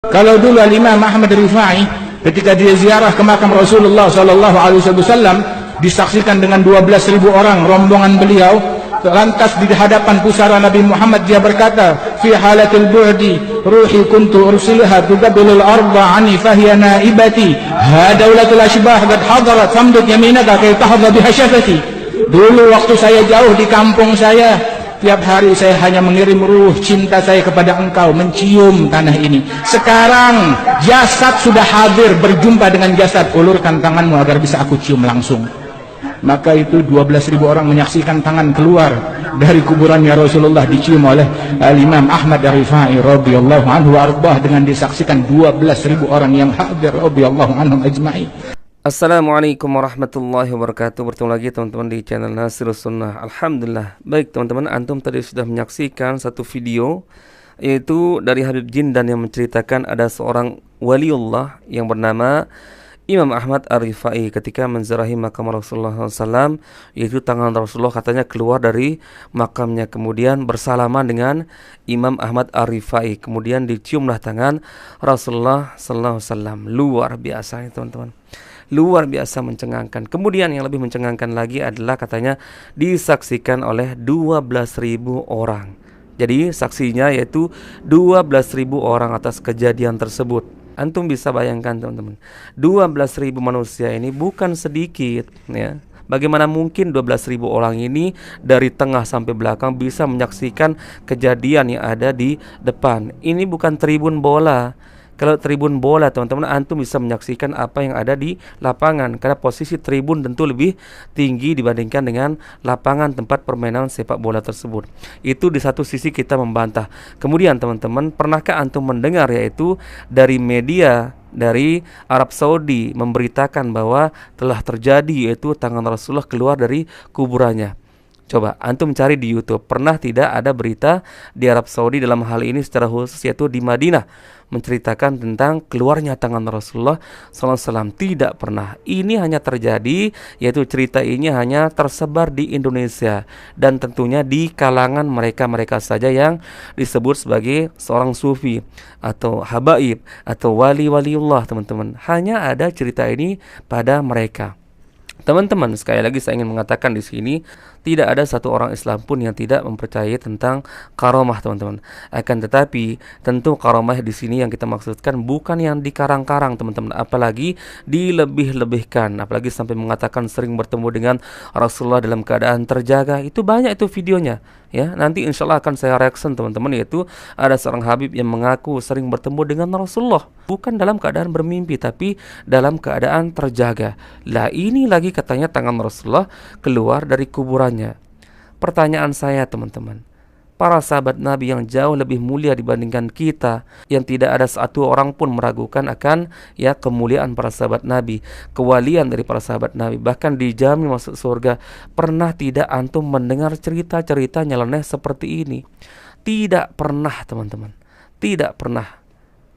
Kalau dulu Imam Ahmad Rifai ketika dia ziarah ke makam Rasulullah sallallahu alaihi wasallam disaksikan dengan 12.000 orang rombongan beliau, lantas di hadapan pusara Nabi Muhammad dia berkata, fi halatil bu'di ruhi kuntu ursilha tuqabbilul arda ani fahiya naibati hadaulatul ashbah qad hadarat famdud yaminaka kay tahdha biha syafati. Dulu waktu saya jauh di kampung saya, tiap hari saya hanya mengirim ruh cinta saya kepada engkau, mencium tanah ini. Sekarang jasad sudah hadir berjumpa dengan jasad, ulurkan tanganmu agar bisa aku cium langsung. Maka itu 12.000 orang menyaksikan tangan keluar dari kuburannya Rasulullah dicium oleh Imam Ahmad Rifai radhiyallahu anhu arbah, dengan disaksikan 12.000 orang yang hadir radhiyallahu anhum ajma'in. Assalamualaikum warahmatullahi wabarakatuh. Bertemu lagi teman-teman di channel Nasirus Sunnah. Alhamdulillah. Baik teman-teman, antum tadi sudah menyaksikan satu video, yaitu dari Habib Jindan yang menceritakan ada seorang waliullah yang bernama Imam Ahmad Ar-Rifai ketika menziarahi makam Rasulullah SAW, yaitu tangan Rasulullah katanya keluar dari makamnya, kemudian bersalaman dengan Imam Ahmad Ar-Rifai, kemudian diciumlah tangan Rasulullah SAW. Luar biasa ini teman-teman, luar biasa mencengangkan. Kemudian yang lebih mencengangkan lagi adalah katanya disaksikan oleh 12.000 orang. Jadi saksinya yaitu 12.000 orang atas kejadian tersebut. Antum bisa bayangkan teman-teman, 12.000 manusia ini bukan sedikit ya. Bagaimana mungkin 12.000 orang ini dari tengah sampai belakang bisa menyaksikan kejadian yang ada di depan? Ini bukan tribun bola. Kalau tribun bola teman-teman, antum bisa menyaksikan apa yang ada di lapangan, karena posisi tribun tentu lebih tinggi dibandingkan dengan lapangan tempat permainan sepak bola tersebut. Itu di satu sisi kita membantah. Kemudian teman-teman, pernahkah antum mendengar yaitu dari media dari Arab Saudi memberitakan bahwa telah terjadi yaitu tangan Rasulullah keluar dari kuburannya? Coba antum cari di YouTube, pernah tidak ada berita di Arab Saudi dalam hal ini secara khusus yaitu di Madinah menceritakan tentang keluarnya tangan Rasulullah SAW? Tidak pernah. Ini hanya terjadi, yaitu cerita ini hanya tersebar di Indonesia dan tentunya di kalangan mereka-mereka saja yang disebut sebagai seorang sufi atau habaib atau wali-waliullah teman-teman. Hanya ada cerita ini pada mereka. Teman-teman, sekali lagi saya ingin mengatakan di sini, tidak ada satu orang Islam pun yang tidak mempercayai tentang karomah, teman-teman. Akan tetapi, tentu karomah di sini yang kita maksudkan bukan yang dikarang-karang, teman-teman, apalagi dilebih-lebihkan, apalagi sampai mengatakan sering bertemu dengan Rasulullah dalam keadaan terjaga. Itu banyak itu videonya. Ya, nanti insya Allah akan saya reaction teman-teman, yaitu ada seorang Habib yang mengaku sering bertemu dengan Rasulullah bukan dalam keadaan bermimpi tapi dalam keadaan terjaga. Lah ini lagi katanya tangan Rasulullah keluar dari kuburannya. Pertanyaan saya teman-teman, para sahabat Nabi yang jauh lebih mulia dibandingkan kita, yang tidak ada satu orang pun meragukan akan ya kemuliaan para sahabat Nabi, kewalian dari para sahabat Nabi, bahkan dijamin masuk surga. Pernah tidak antum mendengar cerita-cerita nyeleneh seperti ini? Tidak pernah teman-teman, tidak pernah.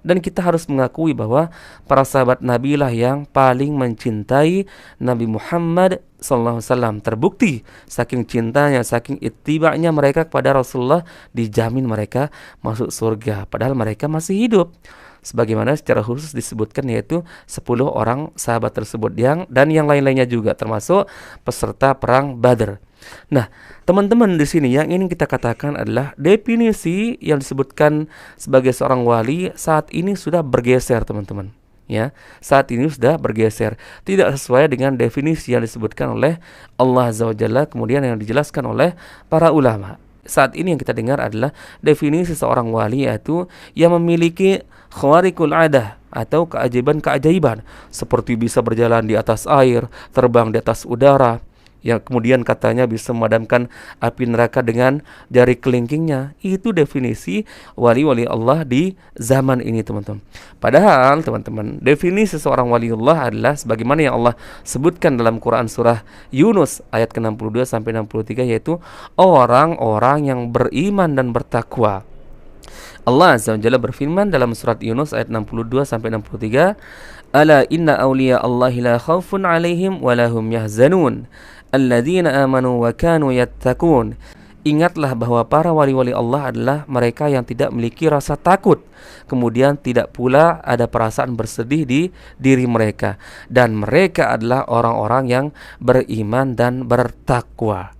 Dan kita harus mengakui bahwa para sahabat Nabi lah yang paling mencintai Nabi Muhammad SAW. Terbukti saking cintanya, saking ittiba'nya mereka kepada Rasulullah, dijamin mereka masuk surga padahal mereka masih hidup. Sebagaimana secara khusus disebutkan yaitu 10 orang sahabat tersebut dan yang lain-lainnya juga termasuk peserta perang Badr. Nah, teman-teman di sini yang ingin kita katakan adalah definisi yang disebutkan sebagai seorang wali saat ini sudah bergeser, teman-teman. Ya, saat ini sudah bergeser, tidak sesuai dengan definisi yang disebutkan oleh Allah Azza wa Jalla, kemudian yang dijelaskan oleh para ulama. Saat ini yang kita dengar adalah definisi seorang wali yaitu yang memiliki khawariqul adah atau keajaiban-keajaiban, seperti bisa berjalan di atas air, terbang di atas udara, yang kemudian katanya bisa memadamkan api neraka dengan jari kelingkingnya. Itu definisi wali-wali Allah di zaman ini, teman-teman. Padahal teman-teman, definisi seorang waliullah adalah sebagaimana yang Allah sebutkan dalam Quran surah Yunus ayat ke-62 sampai 63, yaitu orang-orang yang beriman dan bertakwa. Allah Azza wa Jalla berfirman dalam surat Yunus ayat 62 sampai 63, "Ala inna awliya Allahi la khaufun 'alaihim wa lahum yahzanun alladzina amanu wa kanu yattaqun Ingatlah bahwa para wali-wali Allah adalah mereka yang tidak memiliki rasa takut. Kemudian tidak pula ada perasaan bersedih di diri mereka. Dan mereka adalah orang-orang yang beriman dan bertakwa.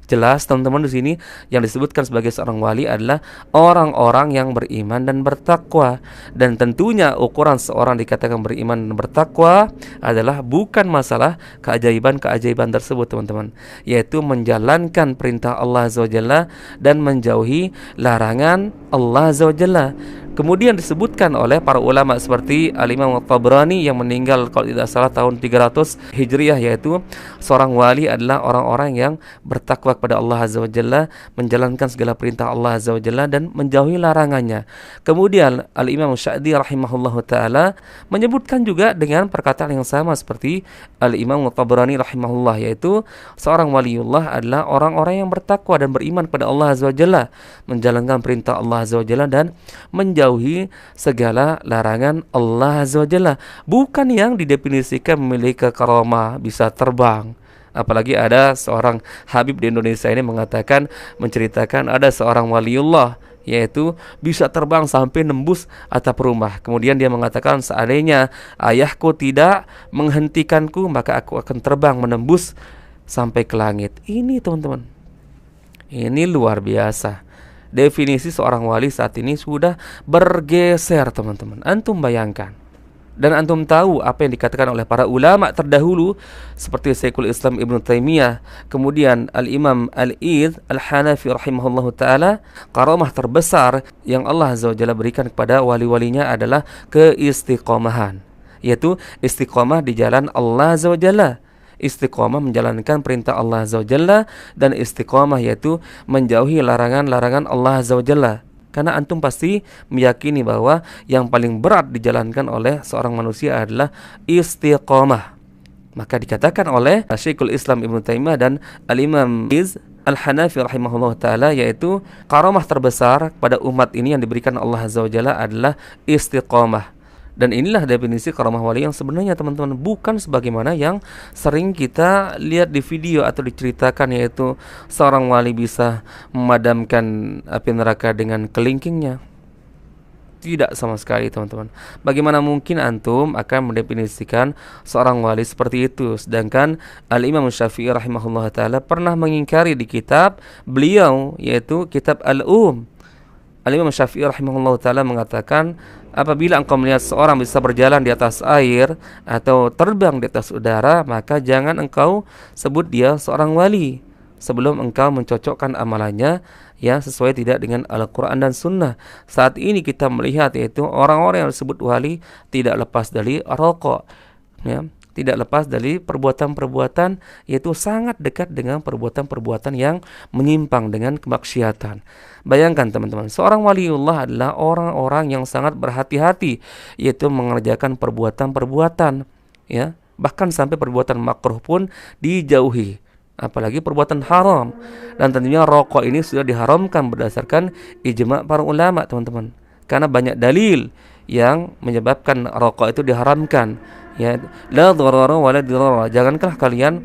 Jelas teman-teman, di sini yang disebutkan sebagai seorang wali adalah orang-orang yang beriman dan bertakwa. Dan tentunya ukuran seorang dikatakan beriman dan bertakwa adalah bukan masalah keajaiban-keajaiban tersebut teman-teman, yaitu menjalankan perintah Allah Azza wa Jalla dan menjauhi larangan Allah Azza wa Jalla. Kemudian disebutkan oleh para ulama seperti Al-Imam Tabrani yang meninggal kalau tidak salah tahun 300 Hijriah, yaitu seorang wali adalah orang-orang yang bertakwa kepada Allah Azza wa Jalla, menjalankan segala perintah Allah Azza wa Jalla dan menjauhi larangannya. Kemudian Al-Imam Sya'di rahimahullahu taala menyebutkan juga dengan perkataan yang sama seperti Al-Imam Tabrani rahimahullah, yaitu seorang waliullah adalah orang-orang yang bertakwa dan beriman kepada Allah Azza wa Jalla, menjalankan perintah Allah Azza wa Jalla dan menjauhi segala larangan Allah Azza wa Jalla. Bukan yang didefinisikan memiliki karamah, bisa terbang. Apalagi ada seorang Habib di Indonesia ini mengatakan, menceritakan ada seorang waliullah yaitu bisa terbang sampai nembus atap rumah. Kemudian dia mengatakan, seandainya ayahku tidak menghentikanku, maka aku akan terbang menembus sampai ke langit. Ini teman-teman, ini luar biasa. Definisi seorang wali saat ini sudah bergeser teman-teman. Antum bayangkan. Dan antum tahu apa yang dikatakan oleh para ulama terdahulu seperti Syekhul Islam Ibn Taimiyah, kemudian Al-Imam Al-Idh Al-Hanafi rahimahullahu ta'ala, karamah terbesar yang Allah Azza wa Jalla berikan kepada wali-walinya adalah keistiqomahan, yaitu istiqomah di jalan Allah Azza wa Jalla. Istiqomah menjalankan perintah Allah Azza wa Jalla, dan istiqomah yaitu menjauhi larangan-larangan Allah Azza wa Jalla. Karena antum pasti meyakini bahwa yang paling berat dijalankan oleh seorang manusia adalah istiqomah. Maka dikatakan oleh Syekhul Islam Ibn Taimiyah dan Al-Imam Al-Hanafi rahimahullah ta'ala, yaitu karamah terbesar pada umat ini yang diberikan Allah Azza wa Jalla adalah istiqomah. Dan inilah definisi karamah wali yang sebenarnya teman-teman, bukan sebagaimana yang sering kita lihat di video atau diceritakan, yaitu seorang wali bisa memadamkan api neraka dengan kelingkingnya. Tidak sama sekali teman-teman. Bagaimana mungkin antum akan mendefinisikan seorang wali seperti itu? Sedangkan Al-Imam Syafi'i rahimahullah ta'ala pernah mengingkari di kitab beliau, yaitu kitab Al-Um. Al-Imam Syafi'i rahimahullah ta'ala mengatakan, apabila engkau melihat seorang bisa berjalan di atas air atau terbang di atas udara, maka jangan engkau sebut dia seorang wali sebelum engkau mencocokkan amalannya yang sesuai tidak dengan Al-Quran dan Sunnah. Saat ini kita melihat yaitu orang-orang yang disebut wali tidak lepas dari rokok, ya, tidak lepas dari perbuatan-perbuatan yaitu sangat dekat dengan perbuatan-perbuatan yang menyimpang dengan kemaksiatan. Bayangkan teman-teman, seorang waliullah adalah orang-orang yang sangat berhati-hati yaitu mengerjakan perbuatan-perbuatan, ya, bahkan sampai perbuatan makruh pun dijauhi, apalagi perbuatan haram. Dan tentunya rokok ini sudah diharamkan berdasarkan ijma' para ulama teman-teman, karena banyak dalil yang menyebabkan rokok itu diharamkan. Ya, la dharara wa la dirara. Janganlah kalian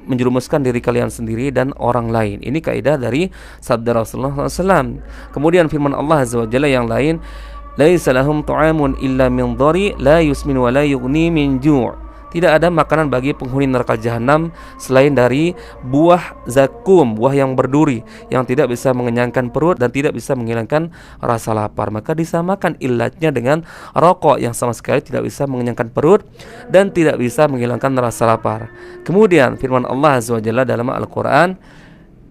menjerumuskan diri kalian sendiri dan orang lain. Ini kaidah dari sabda Rasulullah SAW. Kemudian firman Allah Azza wa Jalla yang lain, laisa lahum ta'amun illa min dhari la yusmin wa la yughni min ju'. Tidak ada makanan bagi penghuni neraka jahanam selain dari buah zakum, buah yang berduri, yang tidak bisa mengenyangkan perut dan tidak bisa menghilangkan rasa lapar. Maka disamakan ilatnya dengan rokok yang sama sekali tidak bisa mengenyangkan perut dan tidak bisa menghilangkan rasa lapar. Kemudian firman Allah Azza wa Jalla dalam Al-Quran,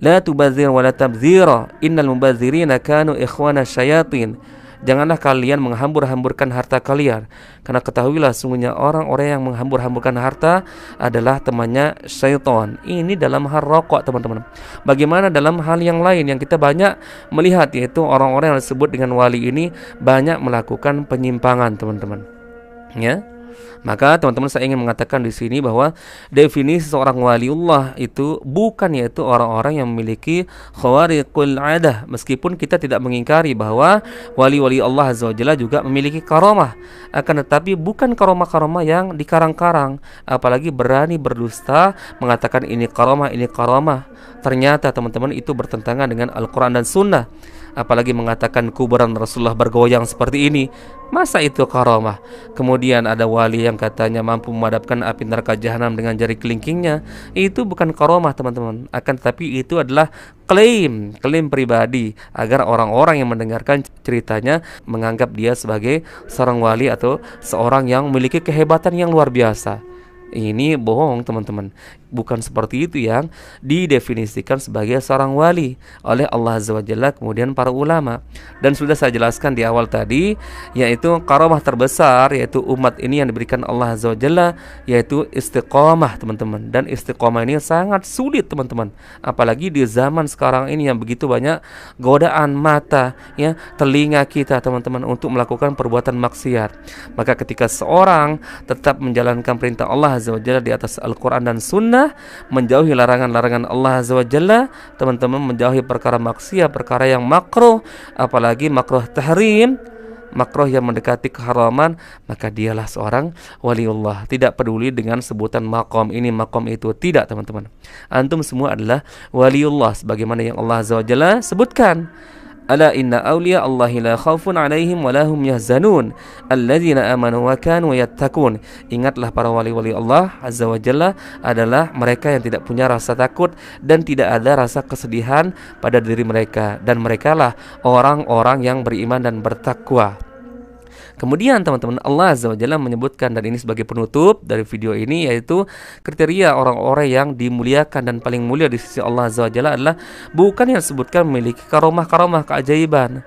la tubadzir wa la tabzira innal mubadzirina kanu ikhwana syayatin. Janganlah kalian menghambur-hamburkan harta kalian, karena ketahuilah sungguhnya orang-orang yang menghambur-hamburkan harta adalah temannya syaitan. Ini dalam hal rokok teman-teman. Bagaimana dalam hal yang lain yang kita banyak melihat, yaitu orang-orang yang disebut dengan wali ini banyak melakukan penyimpangan teman-teman, ya. Maka teman-teman saya ingin mengatakan di sini bahwa definisi seorang waliullah itu bukan yaitu orang-orang yang memiliki khawariqul adah, meskipun kita tidak mengingkari bahwa wali-wali Allah Azza wa Jalla juga memiliki karamah, akan tetapi bukan karamah-karamah yang dikarang-karang, apalagi berani berdusta mengatakan ini karamah, ini karamah. Ternyata teman-teman itu bertentangan dengan Al-Quran dan Sunnah. Apalagi mengatakan kuburan Rasulullah bergoyang seperti ini, masa itu karamah? Kemudian ada wali yang katanya mampu memadamkan api neraka jahanam dengan jari kelingkingnya. Itu bukan karamah teman-teman, akan tetapi itu adalah klaim pribadi agar orang-orang yang mendengarkan ceritanya menganggap dia sebagai seorang wali atau seorang yang memiliki kehebatan yang luar biasa. Ini bohong teman-teman. Bukan seperti itu yang didefinisikan sebagai seorang wali oleh Allah Azza wa Jalla kemudian para ulama. Dan sudah saya jelaskan di awal tadi, yaitu karamah terbesar yaitu umat ini yang diberikan Allah Azza wa Jalla, yaitu istiqamah teman-teman. Dan istiqamah ini sangat sulit teman-teman, apalagi di zaman sekarang ini yang begitu banyak godaan mata, ya, telinga kita teman-teman untuk melakukan perbuatan maksiat. Maka ketika seorang tetap menjalankan perintah Allah Azza wa Jalla di atas Al-Quran dan Sunnah, menjauhi larangan-larangan Allah Azza wa Jalla, teman-teman menjauhi perkara maksiat, perkara yang makruh, apalagi makruh tahrim, makruh yang mendekati keharaman, maka dialah seorang waliullah. Tidak peduli dengan sebutan maqam ini, maqam itu, tidak teman-teman. Antum semua adalah waliullah sebagaimana yang Allah Azza wa Jalla sebutkan. Ala inna awliya Allahi la khawfun alaihim wa lahum yahzanun alladzina amanu wa kanu yattaqun. Ingatlah para wali-wali Allah Azza wa Jalla adalah mereka yang tidak punya rasa takut dan tidak ada rasa kesedihan pada diri mereka, dan merekalah orang-orang yang beriman dan bertakwa. Kemudian teman-teman, Allah Azza wa Jalla menyebutkan, dan ini sebagai penutup dari video ini, yaitu kriteria orang-orang yang dimuliakan dan paling mulia di sisi Allah Azza wa Jalla adalah bukan yang disebutkan memiliki karamah-karamah keajaiban,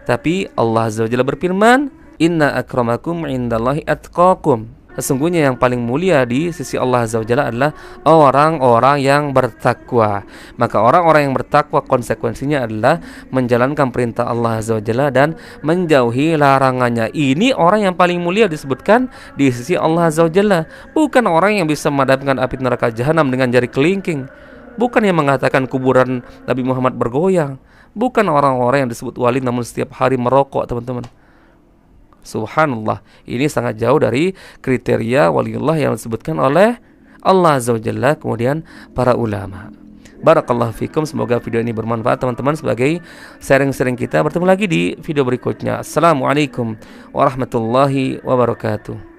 tapi Allah Azza wa Jalla berfirman, inna akramakum indallahi atqakum. Sesungguhnya yang paling mulia di sisi Allah Azza wa Jalla adalah orang-orang yang bertakwa. Maka orang-orang yang bertakwa konsekuensinya adalah menjalankan perintah Allah Azza wa Jalla dan menjauhi larangannya. Ini orang yang paling mulia disebutkan di sisi Allah Azza wa Jalla, bukan orang yang bisa memadamkan api neraka jahanam dengan jari kelingking, bukan yang mengatakan kuburan Nabi Muhammad bergoyang, bukan orang-orang yang disebut wali namun setiap hari merokok teman-teman. Subhanallah, ini sangat jauh dari kriteria waliullah yang disebutkan oleh Allah Azza wa Jalla kemudian para ulama. Barakallahu fikum, semoga video ini bermanfaat teman-teman sebagai sharing-sharing kita. Bertemu lagi di video berikutnya. Assalamualaikum warahmatullahi wabarakatuh.